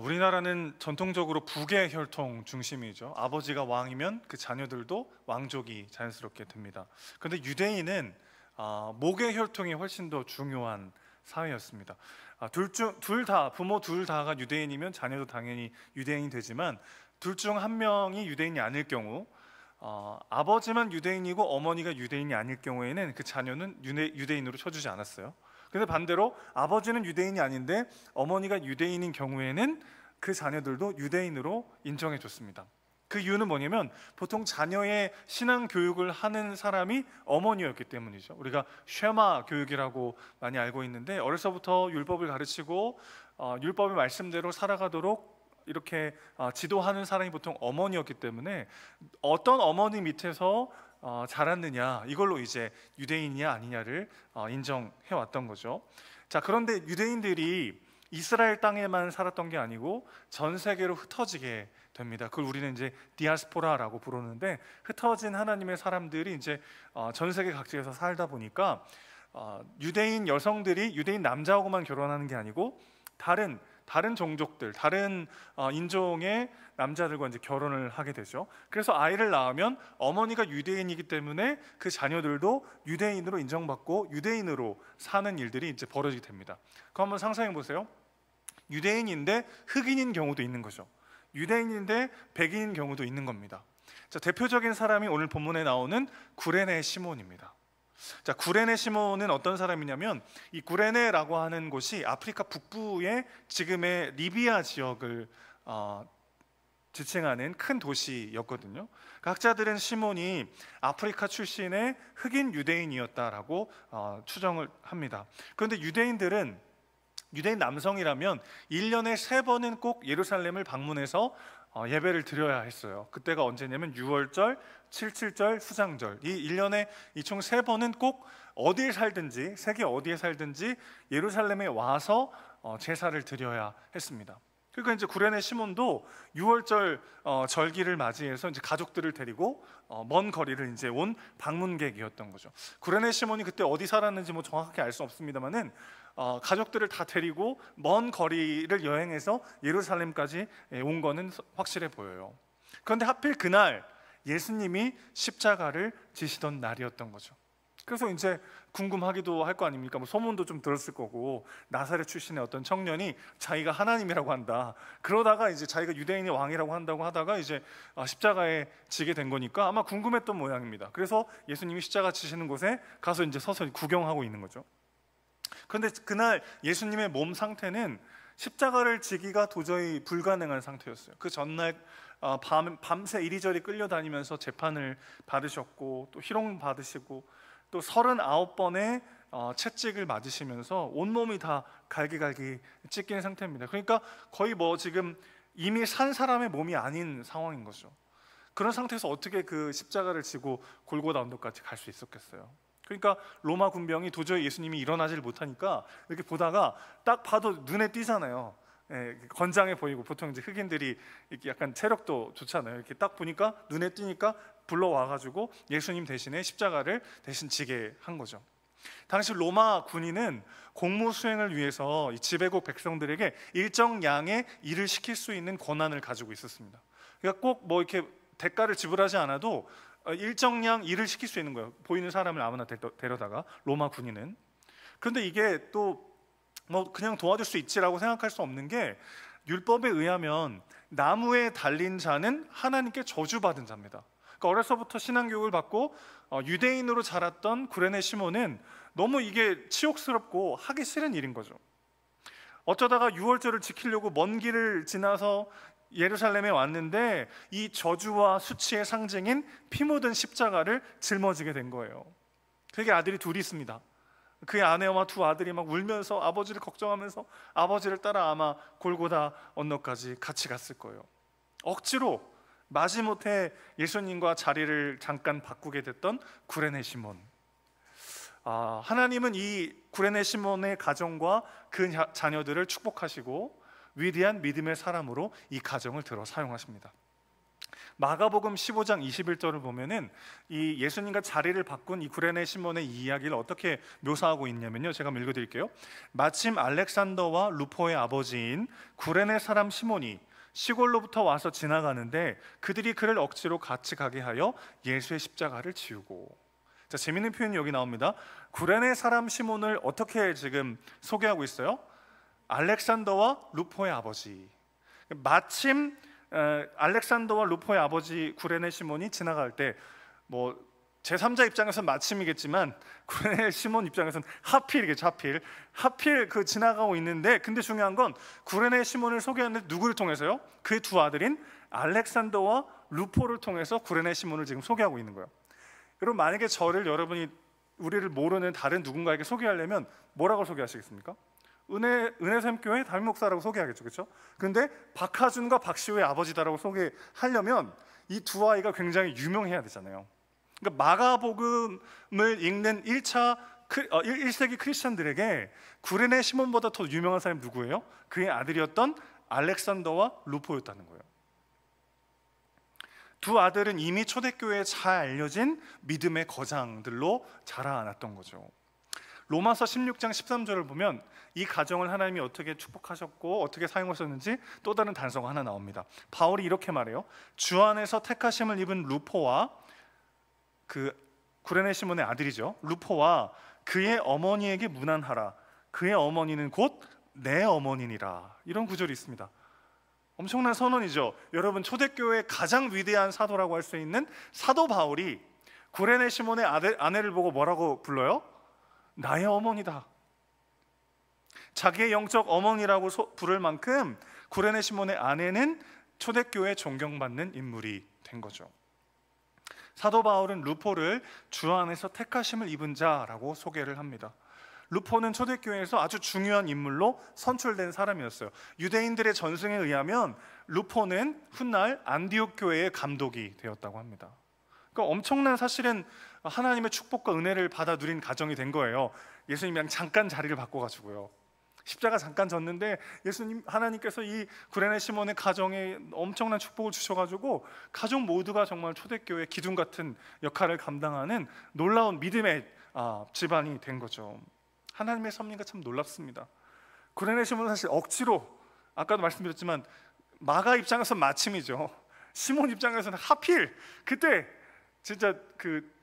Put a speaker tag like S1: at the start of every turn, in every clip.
S1: 우리나라는 전통적으로 북의 혈통 중심이죠. 아버지가 왕이면 그 자녀들도 왕족이 자연스럽게 됩니다. 그런데 유대인은 목의 혈통이 훨씬 더 중요한 사회였습니다. 둘 다, 부모 둘 다가 유대인이면 자녀도 당연히 유대인이 되지만 둘 중 한 명이 유대인이 아닐 경우, 아버지만 유대인이고 어머니가 유대인이 아닐 경우에는 그 자녀는 유대인으로 쳐주지 않았어요. 근데 반대로 아버지는 유대인이 아닌데 어머니가 유대인인 경우에는 그 자녀들도 유대인으로 인정해 줬습니다. 그 이유는 뭐냐면 보통 자녀의 신앙 교육을 하는 사람이 어머니였기 때문이죠. 우리가 쉐마 교육이라고 많이 알고 있는데 어려서부터 율법을 가르치고 율법의 말씀대로 살아가도록 이렇게 지도하는 사람이 보통 어머니였기 때문에 어떤 어머니 밑에서 자랐느냐, 이걸로 이제 유대인이냐 아니냐를 인정해 왔던 거죠. 자, 그런데 유대인들이 이스라엘 땅에만 살았던 게 아니고 전 세계로 흩어지게 됩니다. 그걸 우리는 이제 디아스포라라고 부르는데, 흩어진 하나님의 사람들이 이제 전 세계 각지에서 살다 보니까 유대인 여성들이 유대인 남자하고만 결혼하는 게 아니고 다른 종족들, 다른 인종의 남자들과 이제 결혼을 하게 되죠. 그래서 아이를 낳으면 어머니가 유대인이기 때문에 그 자녀들도 유대인으로 인정받고 유대인으로 사는 일들이 이제 벌어지게 됩니다. 그거 한번 상상해 보세요. 유대인인데 흑인인 경우도 있는 거죠. 유대인인데 백인인 경우도 있는 겁니다. 자, 대표적인 사람이 오늘 본문에 나오는 구레네 시몬입니다. 자, 구레네 시몬은 어떤 사람이냐면 이 구레네라고 하는 곳이 아프리카 북부의 지금의 리비아 지역을 지칭하는 큰 도시였거든요. 학자들은 시몬이 아프리카 출신의 흑인 유대인이었다라고 추정을 합니다. 그런데 유대인 남성이라면 1년에 3번은 꼭 예루살렘을 방문해서 예배를 드려야 했어요. 그때가 언제냐면 6월절, 7.7절, 수장절, 이 1년에 이 총 3번은 꼭 어디에 살든지, 세계 어디에 살든지 예루살렘에 와서 제사를 드려야 했습니다. 그러니까 이제 구레네 시몬도 6월절 절기를 맞이해서 이제 가족들을 데리고 먼 거리를 이제 온 방문객이었던 거죠. 구레네 시몬이 그때 어디 살았는지 뭐 정확하게 알 수 없습니다만은 가족들을 다 데리고 먼 거리를 여행해서 예루살렘까지 온 거는 확실해 보여요. 그런데 하필 그날 예수님이 십자가를 지시던 날이었던 거죠. 그래서 이제 궁금하기도 할 거 아닙니까? 뭐 소문도 좀 들었을 거고, 나사렛 출신의 어떤 청년이 자기가 하나님이라고 한다, 그러다가 이제 자기가 유대인의 왕이라고 한다고 하다가 이제 십자가에 지게 된 거니까 아마 궁금했던 모양입니다. 그래서 예수님이 십자가 지시는 곳에 가서 이제 서서 구경하고 있는 거죠. 그런데 그날 예수님의 몸 상태는 십자가를 지기가 도저히 불가능한 상태였어요. 그 전날 밤새 이리저리 끌려다니면서 재판을 받으셨고, 또 희롱 받으시고, 또 39번의 채찍을 맞으시면서 온몸이 다 갈기갈기 찢긴 상태입니다. 그러니까 거의 뭐 지금 이미 산 사람의 몸이 아닌 상황인 거죠. 그런 상태에서 어떻게 그 십자가를 지고 골고다 언덕까지 갈 수 있었겠어요. 그러니까 로마 군병이 도저히 예수님이 일어나질 못하니까 이렇게 보다가 딱 봐도 눈에 띄잖아요. 건장해 보이고, 보통 이제 흑인들이 이렇게 약간 체력도 좋잖아요. 이렇게 딱 보니까 눈에 띄니까 불러와가지고 예수님 대신에 십자가를 대신 지게 한 거죠. 당시 로마 군인은 공무 수행을 위해서 이 지배국 백성들에게 일정 양의 일을 시킬 수 있는 권한을 가지고 있었습니다. 그러니까 꼭 뭐 이렇게 대가를 지불하지 않아도 일정량 일을 시킬 수 있는 거예요. 보이는 사람을 아무나 데려다가, 로마 군인은. 그런데 이게 또 뭐 그냥 도와줄 수 있지라고 생각할 수 없는 게, 율법에 의하면 나무에 달린 자는 하나님께 저주받은 자입니다. 그러니까 어려서부터 신앙교육을 받고 유대인으로 자랐던 구레네 시몬은 너무 이게 치욕스럽고 하기 싫은 일인 거죠. 어쩌다가 6월절을 지키려고 먼 길을 지나서 예루살렘에 왔는데 이 저주와 수치의 상징인 피 묻은 십자가를 짊어지게 된 거예요. 그게 아들이 둘이 있습니다. 그의 아내와 두 아들이 막 울면서 아버지를 걱정하면서 아버지를 따라 아마 골고다 언덕까지 같이 갔을 거예요. 억지로 마지못해 예수님과 자리를 잠깐 바꾸게 됐던 구레네 시몬. 하나님은 이 구레네 시몬의 가정과 그 자녀들을 축복하시고 위대한 믿음의 사람으로 이 가정을 들어 사용하십니다. 마가복음 15장 21절을 보면은 이 예수님과 자리를 바꾼 이 구레네 시몬의 이 이야기를 어떻게 묘사하고 있냐면요, 제가 한번 읽어드릴게요. 마침 알렉산더와 루포의 아버지인 구레네 사람 시몬이 시골로부터 와서 지나가는데 그들이 그를 억지로 같이 가게 하여 예수의 십자가를 지우고. 자, 재밌는 표현이 여기 나옵니다. 구레네 사람 시몬을 어떻게 지금 소개하고 있어요? 알렉산더와 루포의 아버지. 마침 알렉산더와 루포의 아버지 구레네 시몬이 지나갈 때, 뭐 제3자 입장에서는 마침이겠지만 구레네 시몬 입장에서는 하필이겠죠. 하필 그 지나가고 있는데, 근데 중요한 건 구레네 시몬을 소개하는 누구를 통해서요? 그의 두 아들인 알렉산더와 루포를 통해서 구레네 시몬을 지금 소개하고 있는 거예요. 여러분, 만약에 여러분이 우리를 모르는 다른 누군가에게 소개하려면 뭐라고 소개하시겠습니까? 은혜샘교회 담임 목사라고 소개하겠죠, 그렇죠? 근데 박하준과 박시우의 아버지다라고 소개하려면 이 두 아이가 굉장히 유명해야 되잖아요. 그러니까 마가복음을 읽는 1세기 크리스천들에게 구레네 시몬보다 더 유명한 사람이 누구예요? 그의 아들이었던 알렉산더와 루포였다는 거예요. 두 아들은 이미 초대교회에 잘 알려진 믿음의 거장들로 자라났던 거죠. 로마서 16장 13절을 보면 이 가정을 하나님이 어떻게 축복하셨고 어떻게 사용하셨는지 또 다른 단서가 하나 나옵니다. 바울이 이렇게 말해요. 주 안에서 택하심을 입은 루포와, 그 구레네 시몬의 아들이죠, 루포와 그의 어머니에게 문안하라. 그의 어머니는 곧 내 어머니니라. 이런 구절이 있습니다. 엄청난 선언이죠. 여러분, 초대교회의 가장 위대한 사도라고 할 수 있는 사도 바울이 구레네 시몬의 아내를 보고 뭐라고 불러요? 나의 어머니다. 자기의 영적 어머니라고 부를 만큼 구레네 시몬의 아내는 초대교회에 존경받는 인물이 된 거죠. 사도 바울은 루포를 주 안에서 택하심을 입은 자라고 소개를 합니다. 루포는 초대교회에서 아주 중요한 인물로 선출된 사람이었어요. 유대인들의 전승에 의하면 루포는 훗날 안디옥 교회의 감독이 되었다고 합니다. 그러니까 엄청난, 사실은 하나님의 축복과 은혜를 받아 누린 가정이 된 거예요. 예수님이랑 잠깐 자리를 바꿔가지고요, 십자가 잠깐 졌는데 하나님께서 이 구레네 시몬의 가정에 엄청난 축복을 주셔가지고 가족 모두가 정말 초대교회 기둥 같은 역할을 감당하는 놀라운 믿음의 집안이 된 거죠. 하나님의 섭리가 참 놀랍습니다. 구레네 시몬은 사실 억지로, 아까도 말씀드렸지만 마가 입장에서는 마침이죠. 시몬 입장에서는 하필 그때 진짜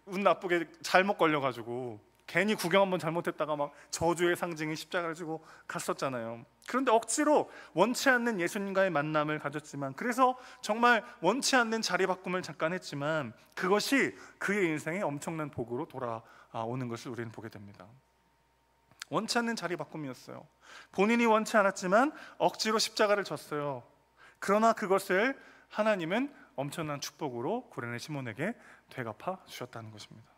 S1: 운 나쁘게 잘못 걸려가지고 괜히 구경 한번 잘못했다가 막 저주의 상징인 십자가를 지고 갔었잖아요. 그런데 억지로 원치 않는 예수님과의 만남을 가졌지만, 그래서 정말 원치 않는 자리 바꿈을 잠깐 했지만 그것이 그의 인생에 엄청난 복으로 돌아오는 것을 우리는 보게 됩니다. 원치 않는 자리 바꿈이었어요. 본인이 원치 않았지만 억지로 십자가를 졌어요. 그러나 그것을 하나님은 엄청난 축복으로 구레네 시몬에게 되갚아 주셨다는 것입니다.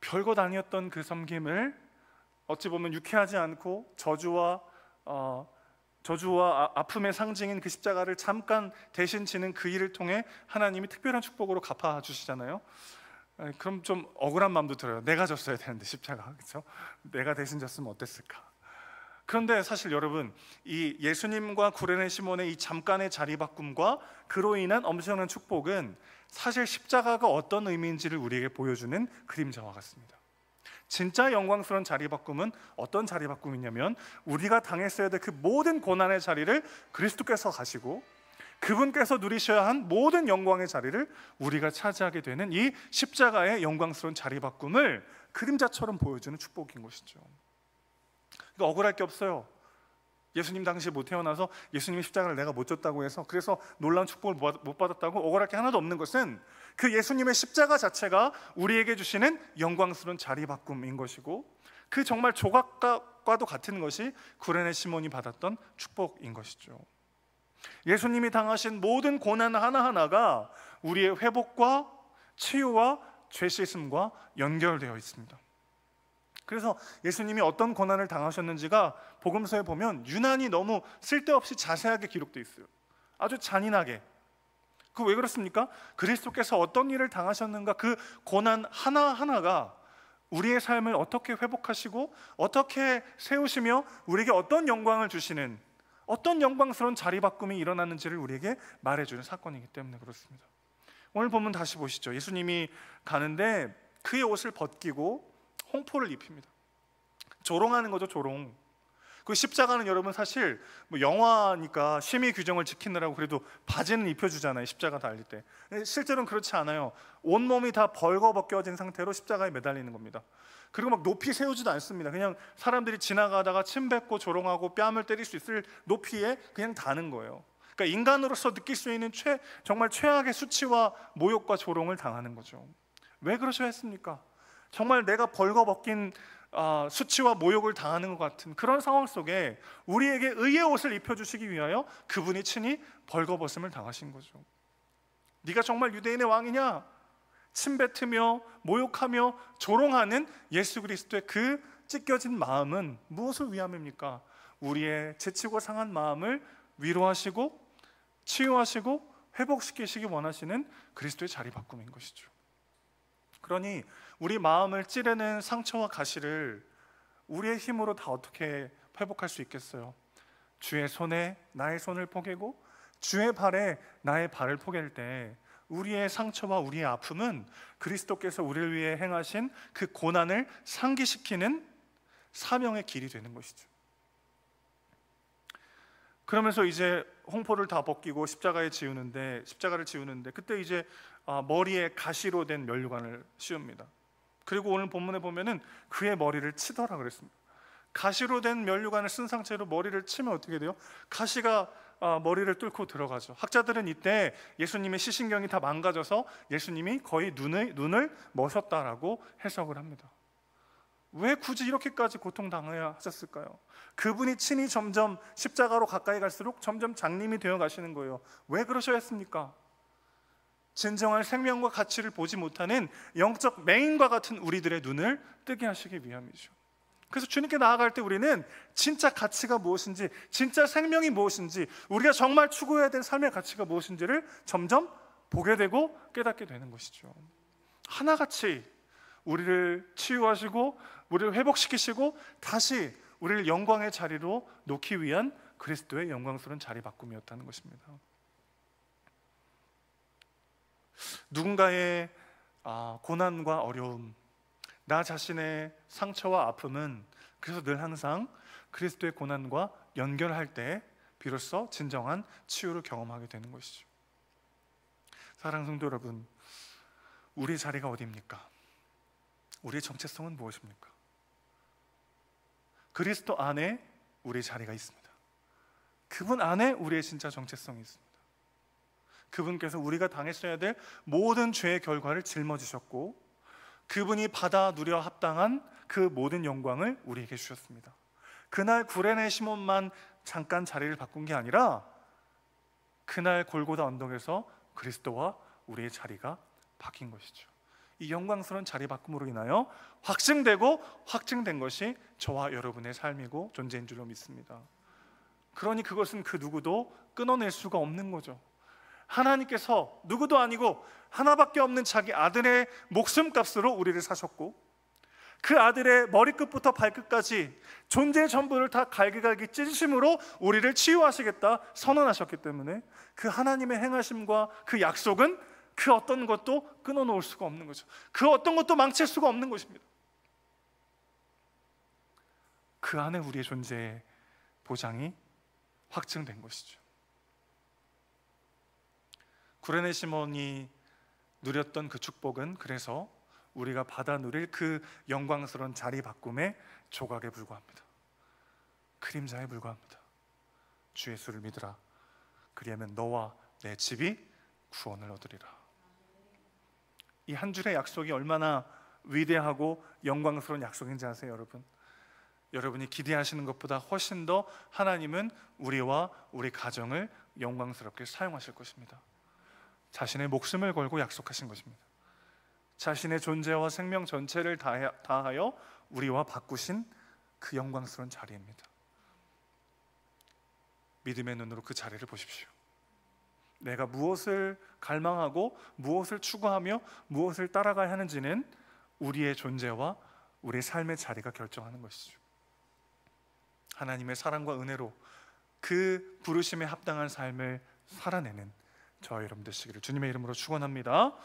S1: 별것 아니었던 그 섬김을 어찌 보면 유쾌하지 않고 저주와 아픔의 상징인 그 십자가를 잠깐 대신 지는 그 일을 통해 하나님이 특별한 축복으로 갚아 주시잖아요. 그럼 좀 억울한 마음도 들어요. 내가 졌어야 되는데 십자가, 그렇죠? 내가 대신 졌으면 어땠을까? 그런데 사실 여러분, 이 예수님과 구레네 시몬의 이 잠깐의 자리 바꿈과 그로 인한 엄청난 축복은 사실 십자가가 어떤 의미인지를 우리에게 보여주는 그림자와 같습니다. 진짜 영광스러운 자리 바꿈은 어떤 자리 바꿈이냐면, 우리가 당했어야 될 그 모든 고난의 자리를 그리스도께서 가시고 그분께서 누리셔야 한 모든 영광의 자리를 우리가 차지하게 되는 이 십자가의 영광스러운 자리 바꿈을 그림자처럼 보여주는 축복인 것이죠. 그러니까 억울할 게 없어요. 예수님 당시에 못 태어나서 예수님의 십자가를 내가 못 졌다고 해서 그래서 놀라운 축복을 못 받았다고 억울할 게 하나도 없는 것은 그 예수님의 십자가 자체가 우리에게 주시는 영광스러운 자리 바꿈인 것이고, 그 정말 조각과도 같은 것이 구레네 시몬이 받았던 축복인 것이죠. 예수님이 당하신 모든 고난 하나하나가 우리의 회복과 치유와 죄 씻음과 연결되어 있습니다. 그래서 예수님이 어떤 고난을 당하셨는지가 복음서에 보면 유난히 너무 쓸데없이 자세하게 기록되어 있어요. 아주 잔인하게. 그 왜 그렇습니까? 그리스도께서 어떤 일을 당하셨는가, 그 고난 하나하나가 우리의 삶을 어떻게 회복하시고 어떻게 세우시며 우리에게 어떤 영광을 주시는 어떤 영광스러운 자리 바꿈이 일어났는지를 우리에게 말해주는 사건이기 때문에 그렇습니다. 오늘 본문 다시 보시죠. 예수님이 가는데 그의 옷을 벗기고 홍포를 입힙니다. 조롱하는 거죠, 조롱. 그 십자가는 여러분 사실 뭐 영화니까 심의 규정을 지키느라고 그래도 바지는 입혀주잖아요, 십자가 달릴 때. 실제로는 그렇지 않아요. 온몸이 다 벌거벗겨진 상태로 십자가에 매달리는 겁니다. 그리고 막 높이 세우지도 않습니다. 그냥 사람들이 지나가다가 침 뱉고 조롱하고 뺨을 때릴 수 있을 높이에 그냥 다는 거예요. 그러니까 인간으로서 느낄 수 있는 정말 최악의 수치와 모욕과 조롱을 당하는 거죠. 왜 그러셔야 했습니까? 정말 내가 벌거벗긴 수치와 모욕을 당하는 것 같은 그런 상황 속에 우리에게 의의 옷을 입혀주시기 위하여 그분이 친히 벌거벗음을 당하신 거죠. 네가 정말 유대인의 왕이냐? 침뱉으며 모욕하며 조롱하는 예수 그리스도의 그 찢겨진 마음은 무엇을 위함입니까? 우리의 지치고 상한 마음을 위로하시고 치유하시고 회복시키시기 원하시는 그리스도의 자리 바꿈인 것이죠. 그러니 우리 마음을 찌르는 상처와 가시를 우리의 힘으로 다 어떻게 회복할 수 있겠어요? 주의 손에 나의 손을 포개고 주의 발에 나의 발을 포갤 때 우리의 상처와 우리의 아픔은 그리스도께서 우리를 위해 행하신 그 고난을 상기시키는 사명의 길이 되는 것이죠. 그러면서 이제 홍포를 다 벗기고 십자가를 지우는데 그때 이제 머리에 가시로 된 면류관을 씌웁니다. 그리고 오늘 본문에 보면은 그의 머리를 치더라 그랬습니다. 가시로 된 면류관을 쓴 상태로 머리를 치면 어떻게 돼요? 가시가 머리를 뚫고 들어가죠. 학자들은 이때 예수님의 시신경이 다 망가져서 예수님이 거의 눈을 머셨다라고 해석을 합니다. 왜 굳이 이렇게까지 고통당해야 하셨을까요? 그분이 친히 점점 십자가로 가까이 갈수록 점점 장님이 되어 가시는 거예요. 왜 그러셔야 했습니까? 진정한 생명과 가치를 보지 못하는 영적 맹인과 같은 우리들의 눈을 뜨게 하시기 위함이죠. 그래서 주님께 나아갈 때 우리는 진짜 가치가 무엇인지, 진짜 생명이 무엇인지, 우리가 정말 추구해야 될 삶의 가치가 무엇인지를 점점 보게 되고 깨닫게 되는 것이죠. 하나같이 우리를 치유하시고 우리를 회복시키시고 다시 우리를 영광의 자리로 놓기 위한 그리스도의 영광스러운 자리 바꿈이었다는 것입니다. 누군가의 고난과 어려움, 나 자신의 상처와 아픔은 그래서 늘 항상 그리스도의 고난과 연결할 때 비로소 진정한 치유를 경험하게 되는 것이죠. 사랑하는 성도 여러분, 우리의 자리가 어디입니까? 우리의 정체성은 무엇입니까? 그리스도 안에 우리의 자리가 있습니다. 그분 안에 우리의 진짜 정체성이 있습니다. 그분께서 우리가 당했어야 될 모든 죄의 결과를 짊어지셨고 그분이 받아 누려 합당한 그 모든 영광을 우리에게 주셨습니다. 그날 구레네 시몬만 잠깐 자리를 바꾼 게 아니라 그날 골고다 언덕에서 그리스도와 우리의 자리가 바뀐 것이죠. 이 영광스러운 자리 바꿈으로 인하여 확증되고 확증된 것이 저와 여러분의 삶이고 존재인 줄로 믿습니다. 그러니 그것은 그 누구도 끊어낼 수가 없는 거죠. 하나님께서 누구도 아니고 하나밖에 없는 자기 아들의 목숨값으로 우리를 사셨고 그 아들의 머리끝부터 발끝까지 존재의 전부를 다 갈기갈기 찢으심으로 우리를 치유하시겠다 선언하셨기 때문에 그 하나님의 행하심과 그 약속은 그 어떤 것도 끊어놓을 수가 없는 거죠. 그 어떤 것도 망칠 수가 없는 것입니다. 그 안에 우리의 존재의 보장이 확증된 것이죠. 구레네 시몬이 누렸던 그 축복은 그래서 우리가 받아 누릴 그 영광스러운 자리 바꿈의 조각에 불과합니다. 그림자에 불과합니다. 주 예수를 믿으라. 그리하면 너와 내 집이 구원을 얻으리라. 이 한 줄의 약속이 얼마나 위대하고 영광스러운 약속인지 아세요, 여러분? 여러분이 기대하시는 것보다 훨씬 더 하나님은 우리와 우리 가정을 영광스럽게 사용하실 것입니다. 자신의 목숨을 걸고 약속하신 것입니다. 자신의 존재와 생명 전체를 다하여 우리와 바꾸신 그 영광스러운 자리입니다. 믿음의 눈으로 그 자리를 보십시오. 내가 무엇을 갈망하고 무엇을 추구하며 무엇을 따라가야 하는지는 우리의 존재와 우리의 삶의 자리가 결정하는 것이죠. 하나님의 사랑과 은혜로 그 부르심에 합당한 삶을 살아내는 저 여러분 되시기를 주님의 이름으로 축원합니다.